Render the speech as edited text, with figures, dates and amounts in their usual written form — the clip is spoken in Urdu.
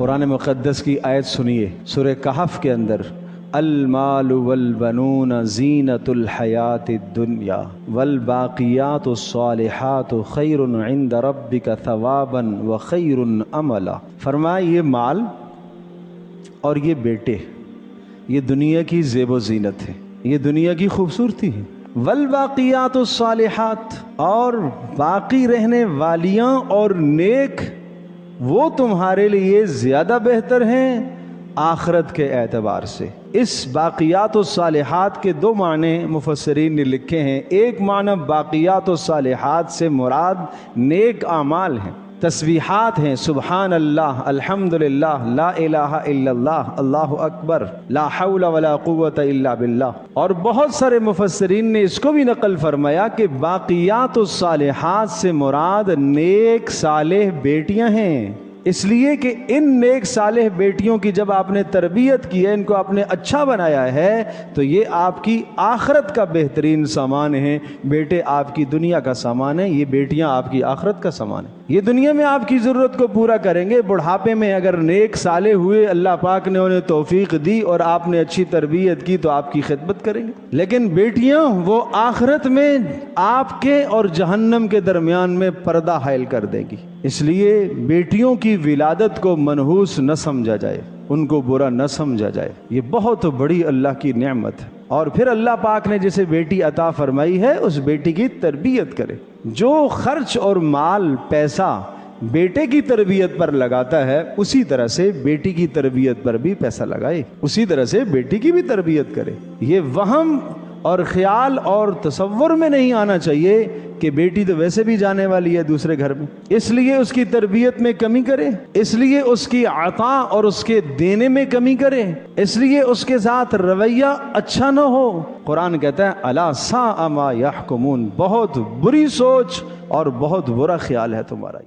قرآن مقدس کی آیت سنیے، سورہ کہف کے اندر، المال والبنون زینۃ الحیات الدنیا والباقیات الصالحات خیر عند ربک ثوابا وخیر املا۔ فرمایا یہ مال اور یہ بیٹے یہ دنیا کی زیب و زینت ہے، یہ دنیا کی خوبصورتی ہے۔ والباقیات الصالحات، اور باقی رہنے والیاں اور نیک، وہ تمہارے لیے زیادہ بہتر ہیں آخرت کے اعتبار سے۔ اس باقیات الصالحات کے دو معنی مفسرین نے لکھے ہیں۔ ایک معنی باقیات الصالحات سے مراد نیک اعمال ہیں، تسبیحات ہیں، سبحان اللہ، الحمدللہ، لا الہ الا اللہ، اللہ اکبر، لا حول ولا قوت الا باللہ۔ اور بہت سارے مفسرین نے اس کو بھی نقل فرمایا کہ باقیات الصالحات سے مراد نیک صالح بیٹیاں ہیں، اس لیے کہ ان نیک صالح بیٹیوں کی جب آپ نے تربیت کی ہے، ان کو آپ نے اچھا بنایا ہے، تو یہ آپ کی آخرت کا بہترین سامان ہے۔ بیٹے آپ کی دنیا کا سامان ہے، یہ بیٹیاں آپ کی آخرت کا سامان ہے۔ یہ دنیا میں آپ کی ضرورت کو پورا کریں گے، بڑھاپے میں اگر نیک صالح ہوئے، اللہ پاک نے انہیں توفیق دی اور آپ نے اچھی تربیت کی تو آپ کی خدمت کریں گے۔ لیکن بیٹیاں وہ آخرت میں آپ کے اور جہنم کے درمیان میں پردہ حائل کر دیں گی۔ اس لیے بیٹیوں کی ولادت کو منحوس نہ سمجھا جائے، ان کو برا نہ سمجھا جائے، یہ بہت بڑی اللہ کی نعمت ہے۔ اور پھر اللہ پاک نے جسے بیٹی عطا فرمائی ہے، اس بیٹی کی تربیت کرے۔ جو خرچ اور مال پیسہ بیٹے کی تربیت پر لگاتا ہے، اسی طرح سے بیٹی کی تربیت پر بھی پیسہ لگائے، اسی طرح سے بیٹی کی بھی تربیت کرے۔ یہ وہم اور خیال اور تصور میں نہیں آنا چاہیے کہ بیٹی تو ویسے بھی جانے والی ہے دوسرے گھر میں، اس لیے اس کی تربیت میں کمی کرے، اس لیے اس کی عطا اور اس کے دینے میں کمی کرے، اس لیے اس کے ساتھ رویہ اچھا نہ ہو۔ قرآن کہتا ہے الا ساء ما یحکمون، بہت بری سوچ اور بہت برا خیال ہے تمہارا۔